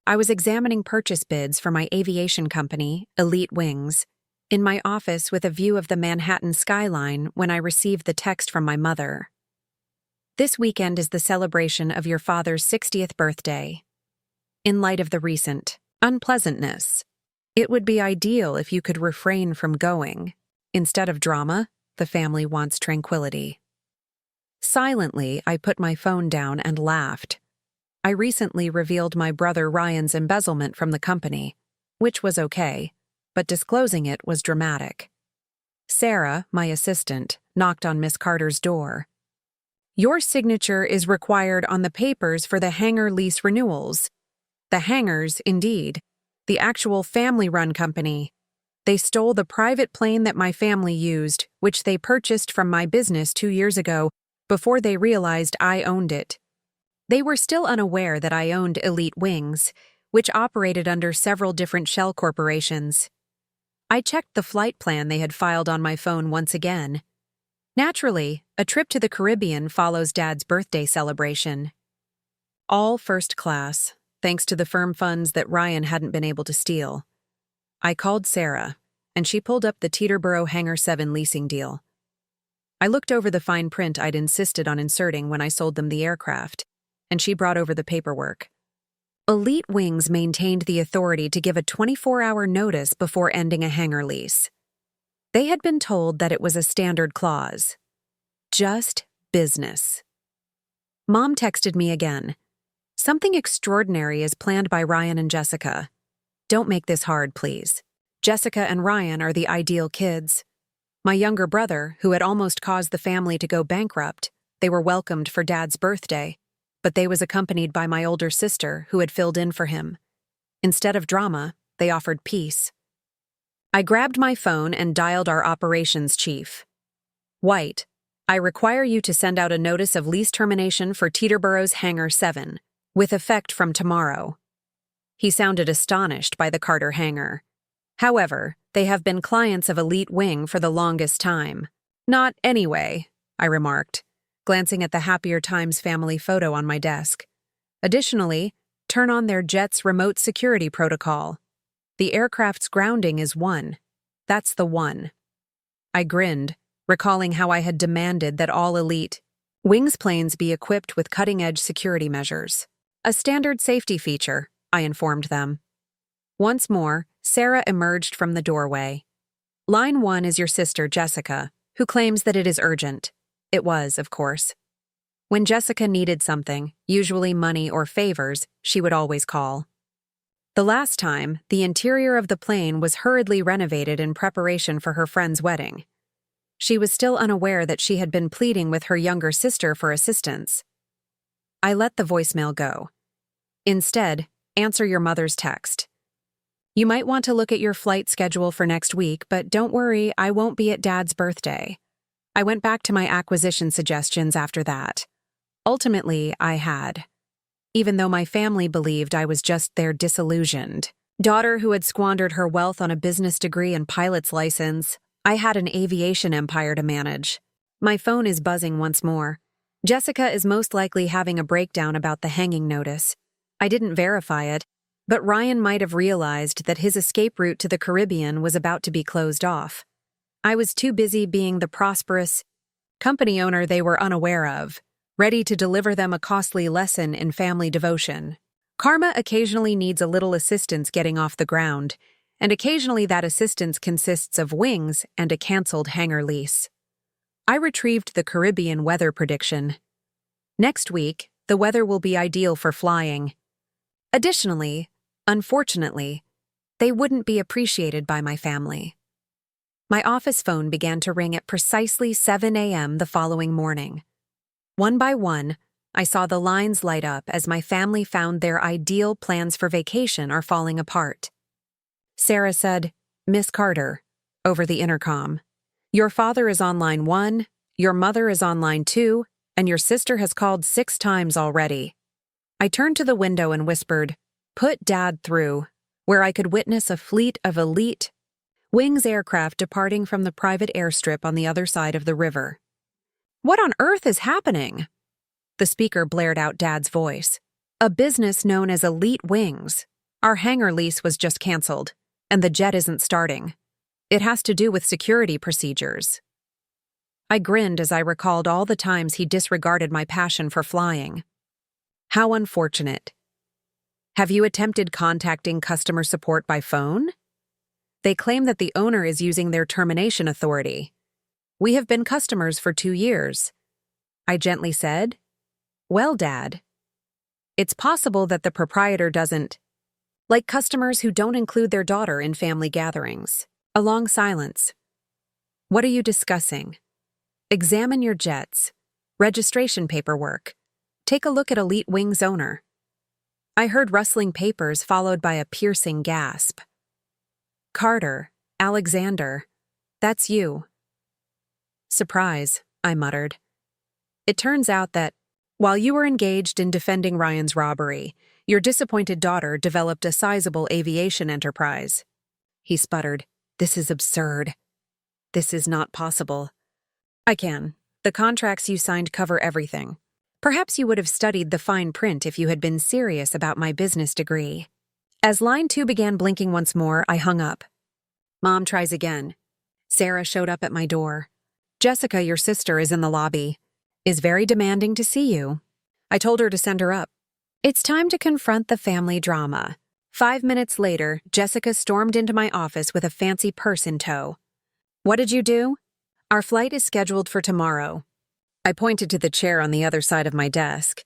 I was examining purchase bids for my aviation company, Elite Wings, in my office with a view of the Manhattan skyline when I received the text from my mother. This weekend is the celebration of your father's 60th birthday. In light of the recent unpleasantness, it would be ideal if you could refrain from going. Instead of drama, the family wants tranquility. Silently, I put my phone down and laughed. I recently revealed my brother Ryan's embezzlement from the company, which was okay, but disclosing it was dramatic. Sarah, my assistant, knocked on Miss Carter's door. "Your signature is required on the papers for the hangar lease renewals." The hangars, indeed. The actual family-run company. They stole the private plane that my family used, which they purchased from my business 2 years ago, before they realized I owned it. They were still unaware that I owned Elite Wings, which operated under several different shell corporations. I checked the flight plan they had filed on my phone once again. Naturally, a trip to the Caribbean follows Dad's birthday celebration. All first class, thanks to the firm funds that Ryan hadn't been able to steal. I called Sarah, and she pulled up the Teterboro Hangar 7 leasing deal. I looked over the fine print I'd insisted on inserting when I sold them the aircraft, and she brought over the paperwork. Elite Wings maintained the authority to give a 24-hour notice before ending a hangar lease. They had been told that it was a standard clause. Just business. Mom texted me again. "Something extraordinary is planned by Ryan and Jessica. Don't make this hard, please. Jessica and Ryan are the ideal kids. My younger brother, who had almost caused the family to go bankrupt, they were welcomed for Dad's birthday, but they was accompanied by my older sister, who had filled in for him. Instead of drama, they offered peace." I grabbed my phone and dialed our operations chief. "White, I require you to send out a notice of lease termination for Teterboro's Hangar 7, with effect from tomorrow." He sounded astonished by the Carter hangar. "However, they have been clients of Elite Wing for the longest time." "Not anyway," I remarked, glancing at the Happier Times family photo on my desk. "Additionally, turn on their jet's remote security protocol. The aircraft's grounding is 1. That's the 1. I grinned, recalling how I had demanded that all Elite Wings planes be equipped with cutting-edge security measures. "A standard safety feature," I informed them. Once more, Sarah emerged from the doorway. "Line 1 is your sister, Jessica, who claims that it is urgent." It was, of course. When Jessica needed something, usually money or favors, she would always call. The last time, the interior of the plane was hurriedly renovated in preparation for her friend's wedding. She was still unaware that she had been pleading with her younger sister for assistance. I let the voicemail go. "Instead, answer your mother's text. You might want to look at your flight schedule for next week, but don't worry, I won't be at Dad's birthday." I went back to my acquisition suggestions after that. Ultimately, I had. Even though my family believed I was just their disillusioned daughter who had squandered her wealth on a business degree and pilot's license, I had an aviation empire to manage. My phone is buzzing once more. Jessica is most likely having a breakdown about the hanging notice. I didn't verify it, but Ryan might have realized that his escape route to the Caribbean was about to be closed off. I was too busy being the prosperous company owner they were unaware of, ready to deliver them a costly lesson in family devotion. Karma occasionally needs a little assistance getting off the ground, and occasionally that assistance consists of wings and a canceled hangar lease. I retrieved the Caribbean weather prediction. Next week, the weather will be ideal for flying. Additionally, unfortunately, they wouldn't be appreciated by my family. My office phone began to ring at precisely 7 a.m. the following morning. One by one, I saw the lines light up as my family found their ideal plans for vacation are falling apart. Sarah said, "Miss Carter," over the intercom. "Your father is on line 1, your mother is on line 2, and your sister has called 6 times already." I turned to the window and whispered, "Put Dad through," where I could witness a fleet of Elite Wings aircraft departing from the private airstrip on the other side of the river. "What on earth is happening?" The speaker blared out Dad's voice. "A business known as Elite Wings. Our hangar lease was just canceled, and the jet isn't starting. It has to do with security procedures. I grinned as I recalled all the times he disregarded my passion for flying. How unfortunate. Have you attempted contacting customer support by phone? They claim that the owner is using their termination authority. We have been customers for 2 years. I gently said, "Well, Dad, it's possible that the proprietor doesn't like customers who don't include their daughter in family gatherings." A long silence. "What are you discussing?" "Examine your jets. Registration paperwork. Take a look at Elite Wing's owner." I heard rustling papers followed by a piercing gasp. "Carter, Alexander, that's you." "Surprise," I muttered. "It turns out that, while you were engaged in defending Ryan's robbery, your disappointed daughter developed a sizable aviation enterprise." He sputtered, "This is absurd. This is not possible." "I can. The contracts you signed cover everything. Perhaps you would have studied the fine print if you had been serious about my business degree." As line 2 began blinking once more, I hung up. Mom tries again. Sarah showed up at my door. "Jessica, your sister, is in the lobby. Is very demanding to see you." I told her to send her up. It's time to confront the family drama. 5 minutes later, Jessica stormed into my office with a fancy purse in tow. "What did you do?" "Our flight is scheduled for tomorrow." I pointed to the chair on the other side of my desk.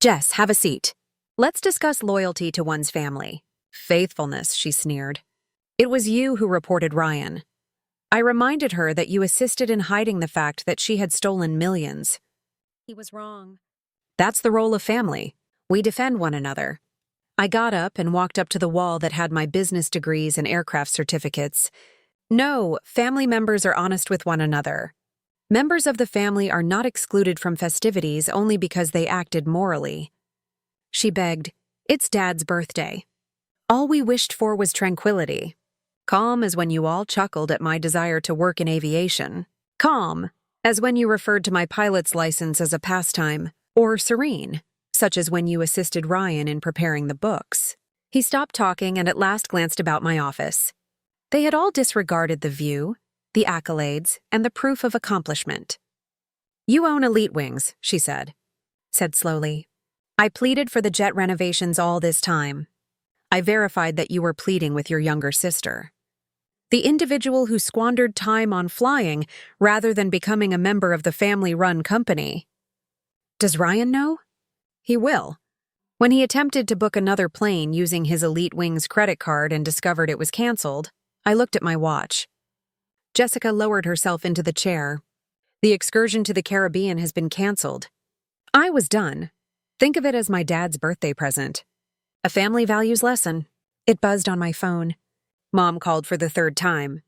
"Jess, have a seat. Let's discuss loyalty to one's family." "Faithfulness," she sneered. "It was you who reported Ryan." I reminded her that you assisted in hiding the fact that she had stolen millions. "He was wrong." "That's the role of family. We defend one another." I got up and walked up to the wall that had my business degrees and aircraft certificates. "No, family members are honest with one another. Members of the family are not excluded from festivities only because they acted morally." She begged, "It's Dad's birthday. All we wished for was tranquility. Calm as when you all chuckled at my desire to work in aviation. Calm as when you referred to my pilot's license as a pastime. Or serene, such as when you assisted Ryan in preparing the books." He stopped talking and at last glanced about my office. They had all disregarded the view, the accolades, and the proof of accomplishment. "You own Elite Wings," she said slowly. "I pleaded for the jet renovations all this time. I verified that you were pleading with your younger sister. The individual who squandered time on flying rather than becoming a member of the family-run company. Does Ryan know?" "He will. When he attempted to book another plane using his Elite Wings credit card and discovered it was canceled, I looked at my watch." Jessica lowered herself into the chair. "The excursion to the Caribbean has been canceled." I was done. Think of it as my dad's birthday present. A family values lesson. It buzzed on my phone. Mom called for the 3rd time.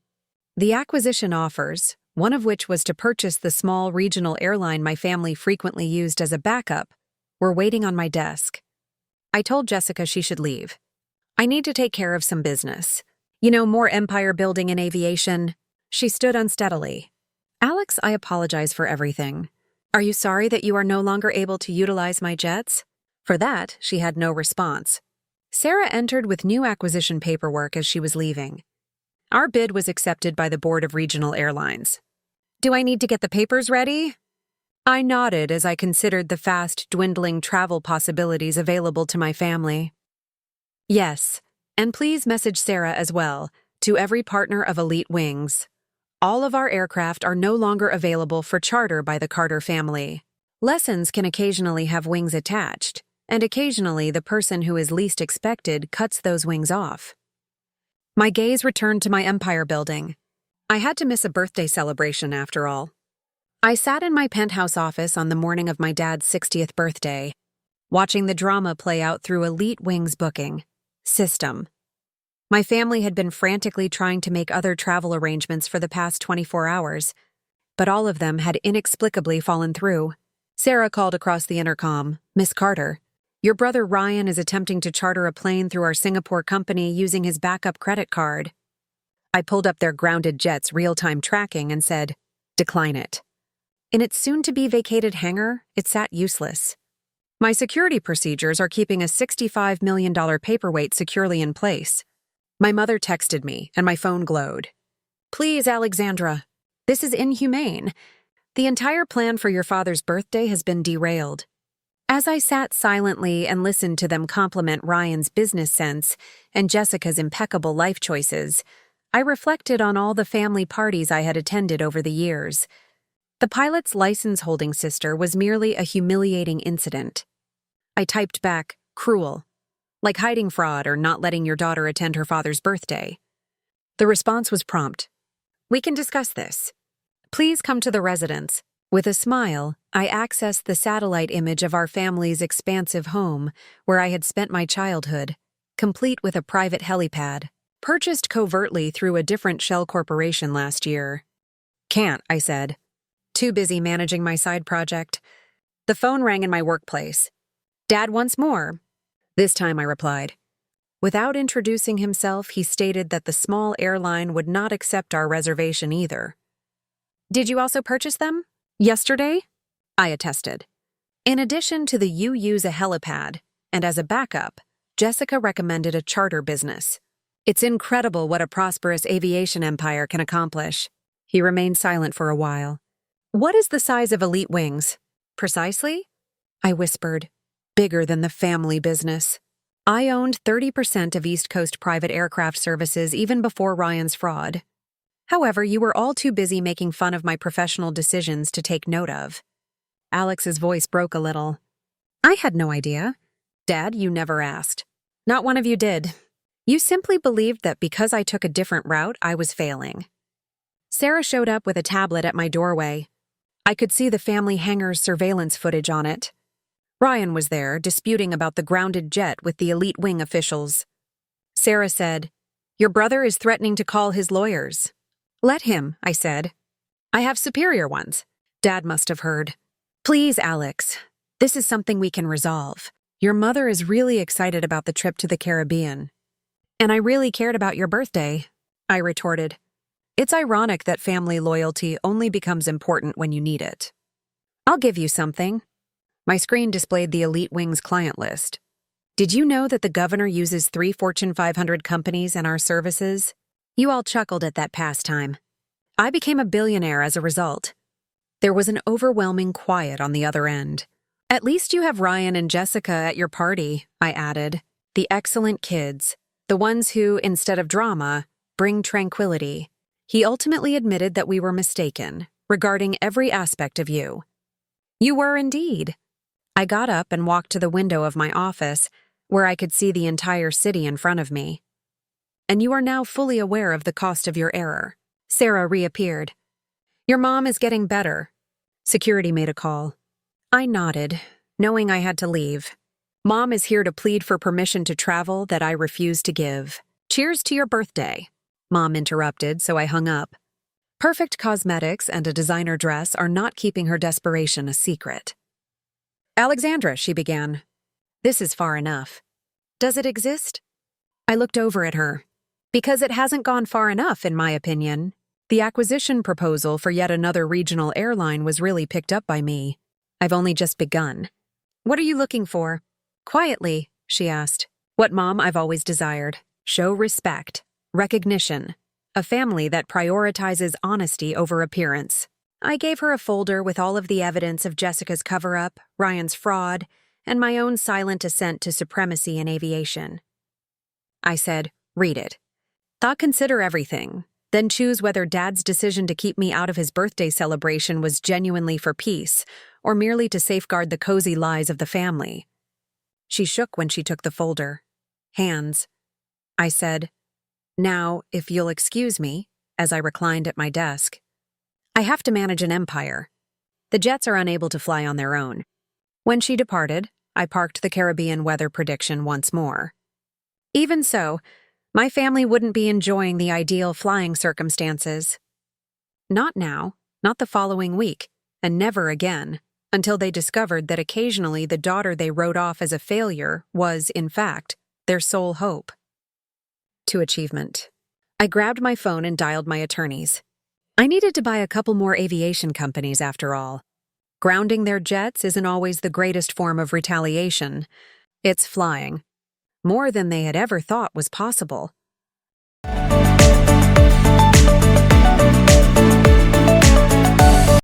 The acquisition offers, one of which was to purchase the small regional airline my family frequently used as a backup, were waiting on my desk. I told Jessica she should leave. "I need to take care of some business. More empire building in aviation." She stood unsteadily. "Alex, I apologize for everything. Are you sorry that you are no longer able to utilize my jets?" For that, she had no response. Sarah entered with new acquisition paperwork as she was leaving. Our bid was accepted by the Board of Regional Airlines. "Do I need to get the papers ready?" I nodded as I considered the fast dwindling travel possibilities available to my family. "Yes, and please message Sarah as well, to every partner of Elite Wings. All of our aircraft are no longer available for charter by the Carter family. Lessons can occasionally have wings attached, and occasionally the person who is least expected cuts those wings off." My gaze returned to my Empire building. I had to miss a birthday celebration after all. I sat in my penthouse office on the morning of my dad's 60th birthday, watching the drama play out through Elite Wings booking system. My family had been frantically trying to make other travel arrangements for the past 24 hours, but all of them had inexplicably fallen through. Sarah called across the intercom, "Miss Carter, your brother Ryan is attempting to charter a plane through our Singapore company using his backup credit card." I pulled up their grounded jet's real-time tracking and said, "Decline it." In its soon-to-be vacated hangar, it sat useless. My security procedures are keeping a $65 million paperweight securely in place. My mother texted me, and my phone glowed. Please, Alexandra. This is inhumane. The entire plan for your father's birthday has been derailed. As I sat silently and listened to them compliment Ryan's business sense and Jessica's impeccable life choices, I reflected on all the family parties I had attended over the years. The pilot's license-holding sister was merely a humiliating incident. I typed back, cruel, like hiding fraud or not letting your daughter attend her father's birthday. The response was prompt. We can discuss this. Please come to the residence. With a smile, I accessed the satellite image of our family's expansive home, where I had spent my childhood, complete with a private helipad, purchased covertly through a different shell corporation last year. Can't, I said. Too busy managing my side project. The phone rang in my workplace. Dad once more. This time I replied. Without introducing himself, he stated that the small airline would not accept our reservation either. Did you also purchase them? Yesterday? I attested. In addition to the you use a helipad, and as a backup, Jessica recommended a charter business. It's incredible what a prosperous aviation empire can accomplish. He remained silent for a while. What is the size of Elite Wings? Precisely? I whispered. Bigger than the family business. I owned 30% of East Coast Private Aircraft Services even before Ryan's fraud. However, you were all too busy making fun of my professional decisions to take note of. Alex's voice broke a little. I had no idea. Dad, you never asked. Not one of you did. You simply believed that because I took a different route, I was failing. Sarah showed up with a tablet at my doorway. I could see the family hangar's surveillance footage on it. Ryan was there, disputing about the grounded jet with the Elite Wing officials. Sarah said, Your brother is threatening to call his lawyers. Let him, I said. I have superior ones. Dad must have heard. Please, Alex. This is something we can resolve. Your mother is really excited about the trip to the Caribbean. And I really cared about your birthday, I retorted. It's ironic that family loyalty only becomes important when you need it. I'll give you something. My screen displayed the Elite Wings client list. Did you know that the governor uses 3 Fortune 500 companies in our services? You all chuckled at that pastime. I became a billionaire as a result. There was an overwhelming quiet on the other end. At least you have Ryan and Jessica at your party, I added. The excellent kids. The ones who, instead of drama, bring tranquility. He ultimately admitted that we were mistaken, regarding every aspect of you. You were indeed. I got up and walked to the window of my office, where I could see the entire city in front of me. And you are now fully aware of the cost of your error. Sarah reappeared. Your mom is getting better. Security made a call. I nodded, knowing I had to leave. Mom is here to plead for permission to travel that I refuse to give. Cheers to your birthday. Mom interrupted, so I hung up. Perfect cosmetics and a designer dress are not keeping her desperation a secret. Alexandra, she began. This is far enough. Does it exist? I looked over at her. Because it hasn't gone far enough, in my opinion. The acquisition proposal for yet another regional airline was really picked up by me. I've only just begun. What are you looking for? Quietly, she asked. What Mom I've always desired. Show respect, recognition, a family that prioritizes honesty over appearance. I gave her a folder with all of the evidence of Jessica's cover-up, Ryan's fraud, and my own silent ascent to supremacy in aviation. I said, read it. Thought consider everything, then choose whether Dad's decision to keep me out of his birthday celebration was genuinely for peace, or merely to safeguard the cozy lies of the family. She shook when she took the folder. Hands. I said, Now, if you'll excuse me, as I reclined at my desk. I have to manage an empire. The jets are unable to fly on their own. When she departed, I parked the Caribbean weather prediction once more. Even so, my family wouldn't be enjoying the ideal flying circumstances. Not now, not the following week, and never again, until they discovered that occasionally the daughter they wrote off as a failure was, in fact, their sole hope. To achievement. I grabbed my phone and dialed my attorneys. I needed to buy a couple more aviation companies after all. Grounding their jets isn't always the greatest form of retaliation. It's flying. More than they had ever thought was possible.